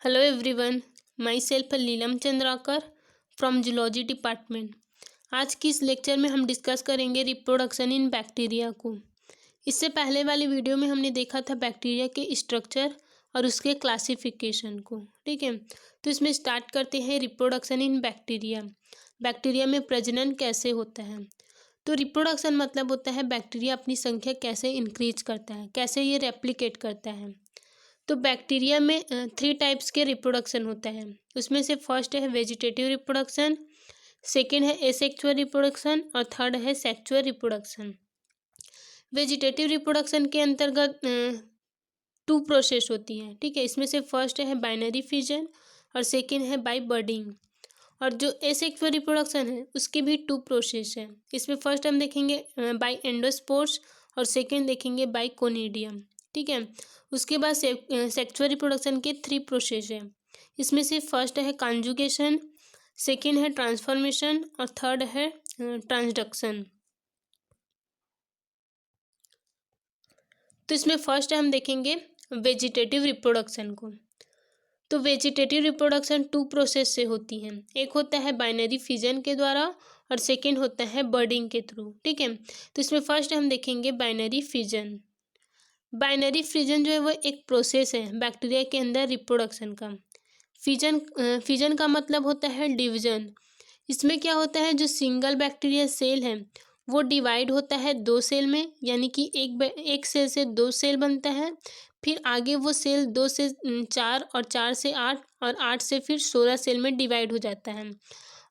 Hello everyone, myself Leelam Chandrakar from zoology department. आज की इस लेक्चर में हम डिस्कस करेंगे रिप्रोडक्शन इन बैक्टीरिया को। इससे पहले वाले वीडियो में हमने देखा था बैक्टीरिया के स्ट्रक्चर और उसके क्लासिफिकेशन को। ठीक है, तो इसमें स्टार्ट करते हैं रिप्रोडक्शन इन बैक्टीरिया। बैक्टीरिया में प्रजनन कैसे होता है। तो रिप्रोडक्शन मतलब होता है बैक्टीरिया अपनी संख्या कैसे इंक्रीज करता है, कैसे ये रेप्लिकेट करता है। तो बैक्टीरिया में 3 टाइप्स के रिप्रोडक्शन होता है। उसमें से फर्स्ट है वेजिटेटिव रिप्रोडक्शन, सेकेंड है एसेक्सुअल रिप्रोडक्शन और थर्ड है सेक्सुअल रिप्रोडक्शन। वेजिटेटिव रिप्रोडक्शन के अंतर्गत 2 प्रोसेस होती हैं। ठीक है, इसमें से फर्स्ट है बाइनरी फिजन और सेकेंड है बाय बर्डिंग। और जो एसेक्सुअल रिप्रोडक्शन है उसके भी 2 प्रोसेस है। इसमें फर्स्ट हम देखेंगे बाय एंडोस्पोर्स और सेकेंड देखेंगे बाय कोनिडियम। ठीक है, उसके बाद सेक्सुअल रिप्रोडक्शन के 3 प्रोसेस है। इसमें से फर्स्ट है कॉन्जुगेशन, सेकेंड है ट्रांसफॉर्मेशन और थर्ड है ट्रांसडक्शन। तो इसमें फर्स्ट हम देखेंगे वेजिटेटिव रिप्रोडक्शन को। तो वेजिटेटिव रिप्रोडक्शन 2 प्रोसेस से होती है। एक होता है बाइनरी फिजन के द्वारा और सेकेंड होता है बर्डिंग के थ्रू। ठीक है, तो इसमें फर्स्ट हम देखेंगे बाइनरी फिजन। बाइनरी फिजन जो है वो एक प्रोसेस है बैक्टीरिया के अंदर रिप्रोडक्शन का। फिजन का मतलब होता है डिवीजन। इसमें क्या होता है, जो सिंगल बैक्टीरिया सेल है वो डिवाइड होता है 2 सेल में, यानी कि एक सेल से 2 सेल बनता है। फिर आगे वो सेल 2 से 4 और 4 से 8 और 8 से फिर 16 सेल में डिवाइड हो जाता है।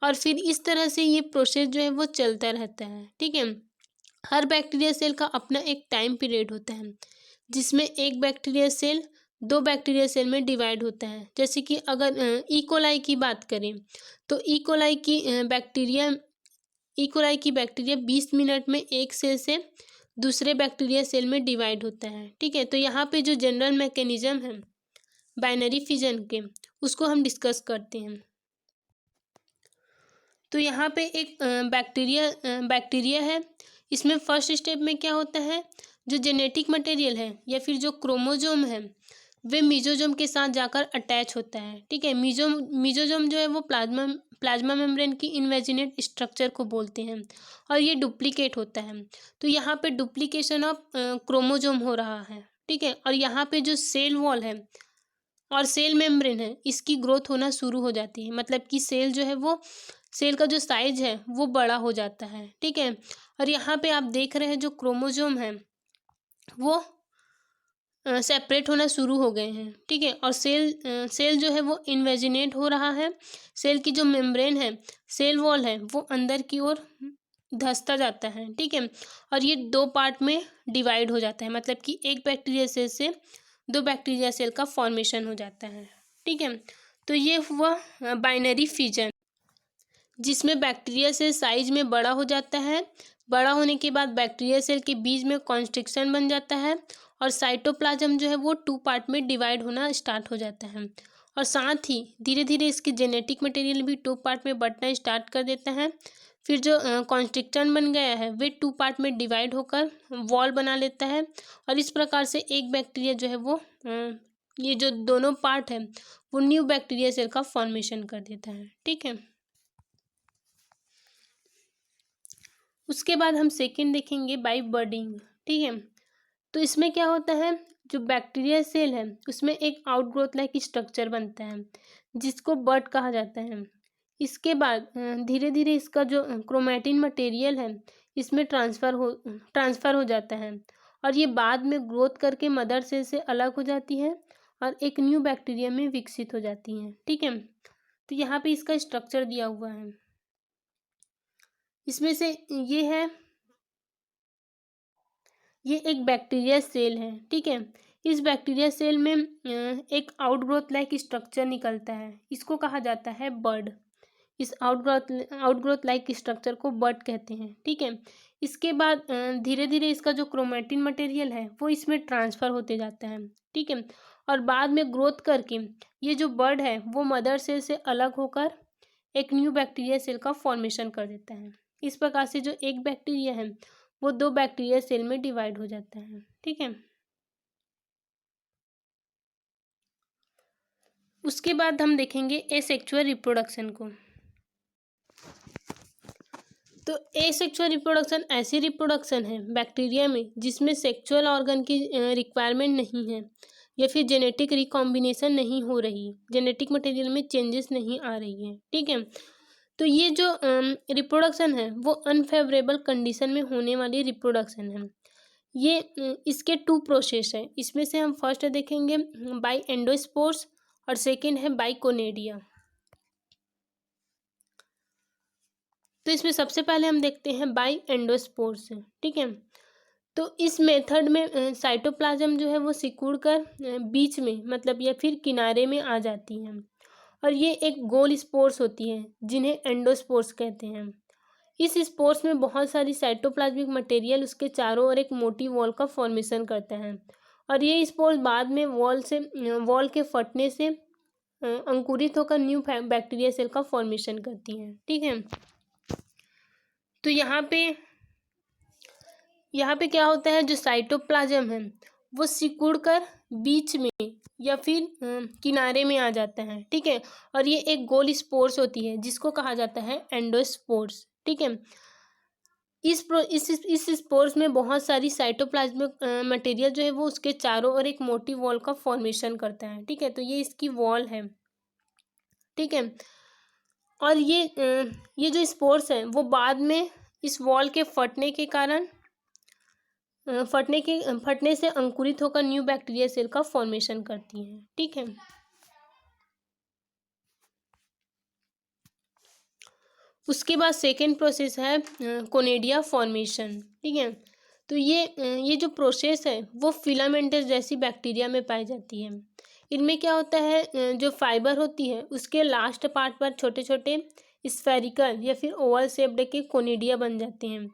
और फिर इस तरह से ये प्रोसेस जो है वो चलता रहता है। ठीक है, हर बैक्टीरिया सेल का अपना एक टाइम पीरियड होता है जिसमें एक बैक्टीरिया सेल 2 बैक्टीरिया सेल में डिवाइड होता है। जैसे कि अगर इकोलाई की बात करें तो इकोलाई की बैक्टीरिया 20 मिनट में एक सेल से दूसरे बैक्टीरिया सेल में डिवाइड होता है। ठीक है, तो यहाँ पे जो जनरल मैकेनिज्म है बाइनरी फिजन के उसको हम डिस्कस करते हैं। तो यहाँ पे एक बैक्टीरिया है। इसमें फर्स्ट स्टेप में क्या होता है, जो जेनेटिक मटेरियल है या फिर जो क्रोमोजोम है वे मीजोजोम के साथ जाकर अटैच होता है। ठीक है, मीजोजोम जो है वो प्लाज्मा मेम्ब्रेन की इनवेजिनेट स्ट्रक्चर को बोलते हैं और ये डुप्लीकेट होता है। तो यहाँ पे डुप्लीकेशन ऑफ क्रोमोजोम हो रहा है। ठीक है, और यहाँ पे जो सेल वॉल है और सेल मेम्ब्रेन है इसकी ग्रोथ होना शुरू हो जाती है। मतलब कि सेल जो है वो सेल का जो साइज है वो बड़ा हो जाता है। ठीक है, और यहाँ पे आप देख रहे हैं जो क्रोमोजोम है वो सेपरेट होना शुरू हो गए हैं। ठीक है, और सेल जो है वो इन्वेजिनेट हो रहा है। सेल की जो मेम्ब्रेन है, सेल वॉल है, वो अंदर की ओर धंसता जाता है। ठीक है, और ये 2 पार्ट में डिवाइड हो जाता है। मतलब कि एक बैक्टीरिया सेल से 2 बैक्टीरिया सेल का फॉर्मेशन हो जाता है। ठीक है, तो ये हुआ बाइनरी फिजन, जिसमें बैक्टीरिया सेल साइज में बड़ा हो जाता है। बड़ा होने के बाद बैक्टीरिया सेल के बीच में कॉन्स्ट्रिक्शन बन जाता है और साइटोप्लाज्म जो है वो 2 पार्ट में डिवाइड होना स्टार्ट हो जाता है। और साथ ही धीरे धीरे इसकी जेनेटिक मटेरियल भी 2 पार्ट में बंटना स्टार्ट कर देता है। फिर जो कॉन्स्ट्रिक्शन बन गया है वे 2 पार्ट में डिवाइड होकर वॉल बना लेता है। और इस प्रकार से एक बैक्टीरिया जो है वो ये जो दोनों पार्ट है वो न्यू बैक्टीरिया सेल का फॉर्मेशन कर देता है। ठीक है, उसके बाद हम सेकेंड देखेंगे बाय बर्डिंग। ठीक है, तो इसमें क्या होता है, जो बैक्टीरिया सेल है उसमें एक आउटग्रोथ लाइक स्ट्रक्चर बनता है जिसको बर्ड कहा जाता है। इसके बाद धीरे धीरे इसका जो क्रोमैटिन मटेरियल है इसमें ट्रांसफ़र हो जाता है और ये बाद में ग्रोथ करके मदर सेल से अलग हो जाती है और एक न्यू बैक्टीरिया में विकसित हो जाती हैं। ठीक है, तो यहाँ पे इसका स्ट्रक्चर दिया हुआ है। इसमें से ये एक बैक्टीरिया सेल है। ठीक है, इस बैक्टीरिया सेल में एक आउटग्रोथ लाइक स्ट्रक्चर निकलता है, इसको कहा जाता है बर्ड। इस आउटग्रोथ लाइक स्ट्रक्चर को बर्ड कहते हैं। ठीक है, इसके बाद धीरे धीरे इसका जो क्रोमैटिन मटेरियल है वो इसमें ट्रांसफ़र होते जाता है। ठीक है, और बाद में ग्रोथ करके ये जो बर्ड है वो मदर सेल से अलग होकर एक न्यू बैक्टीरिया सेल का फॉर्मेशन कर देता है। इस प्रकार से जो एक बैक्टीरिया है वो 2 बैक्टीरिया सेल में डिवाइड हो जाता है। ठीक है, उसके बाद हम देखेंगे एसेक्सुअल रिप्रोडक्शन को। तो एसेक्सुअल रिप्रोडक्शन ऐसी रिप्रोडक्शन है बैक्टीरिया में जिसमें सेक्सुअल ऑर्गन की रिक्वायरमेंट नहीं है या फिर जेनेटिक रिकॉम्बिनेशन नहीं हो रही, जेनेटिक मटेरियल में चेंजेस नहीं आ रही है, ठीक है। तो ये जो रिप्रोडक्शन है वो अनफेवरेबल कंडीशन में होने वाली रिप्रोडक्शन है। ये इसके टू प्रोसेस है, इसमें से हम फर्स्ट देखेंगे बाई एंडोस्पोर्स और सेकेंड है बाई कोनेडिया। तो इसमें सबसे पहले हम देखते हैं बाई एंडोस्पोर्स, ठीक है। तो इस मेथड में साइटोप्लाज्म जो है वो सिकुड़ कर बीच में मतलब या फिर किनारे में आ जाती हैं और ये एक गोल स्पोर्स होती है जिन्हें एंडोस्पोर्स कहते हैं। इस स्पोर्स में बहुत सारी साइटोप्लाज्मिक मटेरियल उसके चारों ओर एक मोटी वॉल का फॉर्मेशन करता है और ये स्पोर्स बाद में वॉल के फटने से अंकुरित होकर न्यू बैक्टीरिया सेल का फॉर्मेशन करती हैं, ठीक है। तो यहाँ पे क्या होता है, जो साइटोप्लाज्म है वो सिकुड़ कर बीच में या फिर किनारे में आ जाता है, ठीक है। और ये एक गोल स्पोर्स होती है जिसको कहा जाता है एंडोस्पोर्स, ठीक है। इस स्पोर्स में बहुत सारी साइटोप्लाज्मिक मटेरियल जो है वो उसके चारों ओर एक मोटी वॉल का फॉर्मेशन करता है, ठीक है। तो ये इसकी वॉल है, ठीक है। और ये जो स्पोर्स है वो बाद में इस वॉल के फटने से अंकुरित होकर न्यू बैक्टीरिया सेल का फॉर्मेशन करती हैं, ठीक है। उसके बाद सेकेंड प्रोसेस है कोनेडिया फॉर्मेशन, ठीक है। तो ये जो प्रोसेस है वो फिलामेंटस जैसी बैक्टीरिया में पाई जाती है। इनमें क्या होता है, जो फाइबर होती है उसके लास्ट पार्ट पर छोटे छोटे स्फेरिकल या फिर ओवल शेप्ड के कोनेडिया बन जाते हैं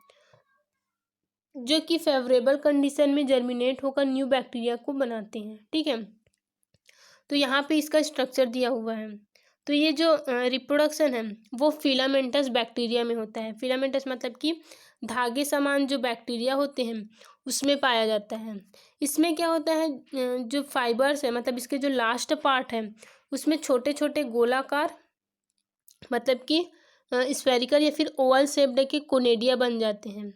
जो कि फेवरेबल कंडीशन में जर्मिनेट होकर न्यू बैक्टीरिया को बनाते हैं, ठीक है। तो यहाँ पे इसका स्ट्रक्चर दिया हुआ है। तो ये जो रिप्रोडक्शन है वो फिलामेंटस बैक्टीरिया में होता है। फिलामेंटस मतलब कि धागे समान जो बैक्टीरिया होते हैं उसमें पाया जाता है। इसमें क्या होता है, जो फाइबर्स है मतलब इसके जो लास्ट पार्ट है उसमें छोटे छोटे गोलाकार मतलब कि स्फेरिकल या फिर ओवल शेप्ड के कोनेडिया बन जाते हैं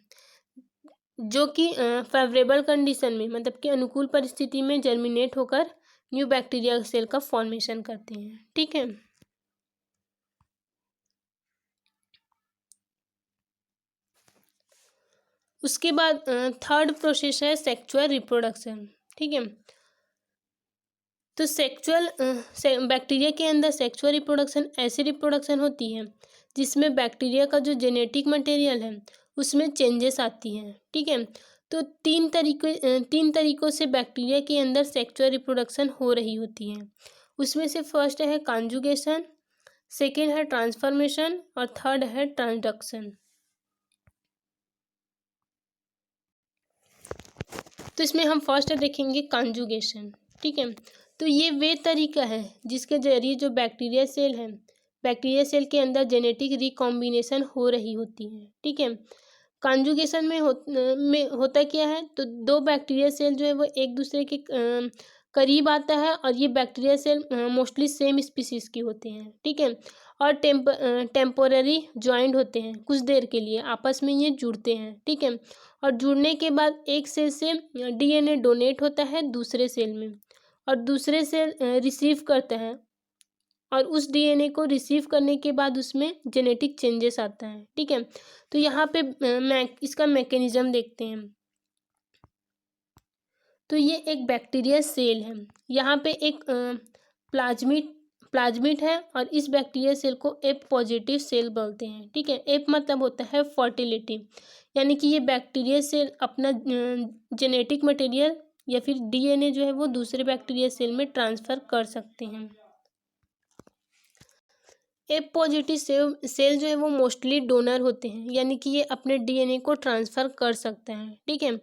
जो कि फेवरेबल कंडीशन में मतलब कि अनुकूल परिस्थिति में जर्मिनेट होकर न्यू बैक्टीरिया सेल का फॉर्मेशन करते हैं, ठीक है। उसके बाद थर्ड प्रोसेस है सेक्सुअल रिप्रोडक्शन, ठीक है। तो बैक्टीरिया के अंदर सेक्सुअल रिप्रोडक्शन ऐसी रिप्रोडक्शन होती है जिसमें बैक्टीरिया का जो जेनेटिक मटेरियल है उसमें चेंजेस आती हैं, ठीक है। तो तीन तरीकों से बैक्टीरिया के अंदर सेक्सुअल रिप्रोडक्शन हो रही होती है। उसमें से फर्स्ट है कॉन्जुगेशन, सेकेंड है ट्रांसफॉर्मेशन और थर्ड है ट्रांसडक्शन। तो इसमें हम फर्स्ट देखेंगे कॉन्जुगेशन, ठीक है। तो ये वे तरीका है जिसके जरिए जो बैक्टीरिया सेल के अंदर जेनेटिक रिकॉम्बिनेशन हो रही होती है, ठीक है। कॉन्जुगेशन में होता क्या है, तो दो बैक्टीरिया सेल जो है वो एक दूसरे के करीब आता है और ये bacteria cell mostly same species के होते हैं, ठीक है। और टेम्पोररी ज्वाइंट होते हैं, कुछ देर के लिए आपस में ये जुड़ते हैं, ठीक है। और जुड़ने के बाद एक सेल से डीएनए डोनेट होता है दूसरे सेल में और दूसरे सेल रिसीव करता है और उस डीएनए को रिसीव करने के बाद उसमें जेनेटिक चेंजेस आता है, ठीक है। तो यहाँ पे इसका मैकेनिज्म देखते हैं। तो ये एक बैक्टीरिया सेल है, यहाँ पे एक प्लाज्मिड है और इस बैक्टीरिया सेल को एप पॉजिटिव सेल बोलते हैं, ठीक है। एप मतलब होता है फर्टिलिटी, यानी कि ये बैक्टीरिया सेल अपना जेनेटिक मटेरियल या फिर डीएनए जो है वो दूसरे बैक्टीरिया सेल में ट्रांसफ़र कर सकते हैं। एप पॉजिटिव सेल जो है वो मोस्टली डोनर होते हैं, यानी कि ये अपने डीएनए को ट्रांसफ़र कर सकते हैं, ठीक है।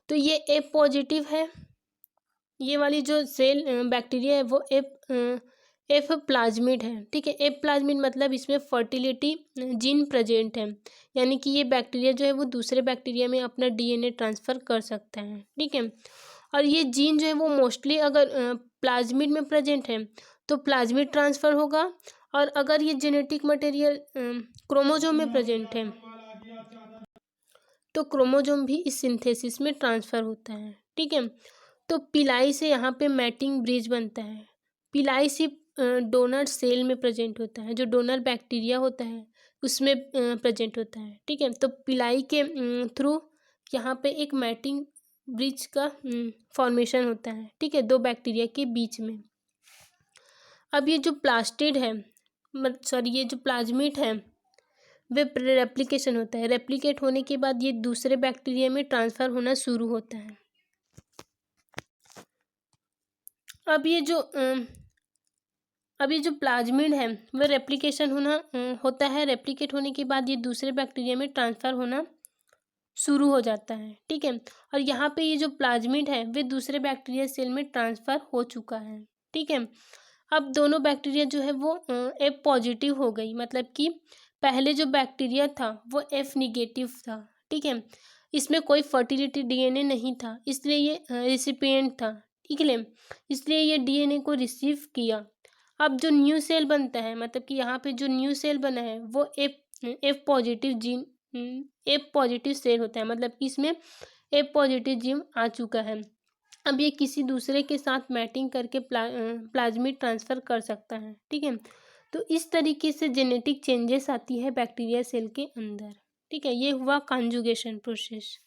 तो ये एप पॉजिटिव है, ये वाली जो सेल बैक्टीरिया है वो एफ प्लाज्मिड है, ठीक है। एफ प्लाज्मिड मतलब इसमें फर्टिलिटी जीन प्रेजेंट है, यानी कि ये बैक्टीरिया जो है वो दूसरे बैक्टीरिया में अपना डीएनए ट्रांसफ़र कर सकता है, ठीक है। और ये जीन जो है वो मोस्टली अगर प्लाज्मिड में प्रेजेंट है तो प्लाज्मिड ट्रांसफ़र होगा। और अगर ये जेनेटिक मटेरियल क्रोमोजोम में प्रेजेंट है तो क्रोमोजोम भी इस सिंथेसिस में ट्रांसफ़र होता है। ठीक है, तो पिलाई से यहाँ पे मैटिंग ब्रिज बनता है। पिलाई सिर्फ डोनर सेल में प्रेजेंट होता है, जो डोनर बैक्टीरिया होता है उसमें प्रेजेंट होता है। ठीक है, तो पिलाई के थ्रू यहाँ पे एक मैटिंग ब्रिज का फॉर्मेशन होता है। ठीक है, दो बैक्टीरिया के बीच में। अब ये जो प्लास्टिड है, ये जो प्लाज्मिड है, वे रेप्लिकेशन होता है। रेप्लिकेट होने के बाद ये दूसरे बैक्टीरिया में ट्रांसफ़र होना शुरू होता है। अब ये जो प्लाज्मिड है वह रेप्लिकेशन होता है। रेप्लिकेट होने के बाद ये दूसरे बैक्टीरिया में ट्रांसफ़र होना शुरू हो जाता है। ठीक है, और यहाँ पे ये जो प्लाज्मिड है वे दूसरे बैक्टीरिया सेल में ट्रांसफ़र हो चुका है। ठीक है, अब दोनों बैक्टीरिया जो है वो एफ पॉजिटिव हो गई, मतलब कि पहले जो बैक्टीरिया था वो एफ निगेटिव था। ठीक है, इसमें कोई फर्टिलिटी डीएनए नहीं था, इसलिए ये रिसिपिएंट था। ठीक है, इसलिए ये डीएनए को रिसीव किया। अब जो न्यू सेल बनता है, मतलब कि यहाँ पे जो न्यू सेल बना है वो एफ पॉजिटिव सेल होता है, मतलब कि इसमें एफ पॉजिटिव जीन आ चुका है। अब ये किसी दूसरे के साथ मैटिंग करके प्लाज्मिड ट्रांसफ़र कर सकता है। ठीक है, तो इस तरीके से जेनेटिक चेंजेस आती है बैक्टीरिया सेल के अंदर। ठीक है, ये हुआ कॉन्जुगेशन प्रोसेस।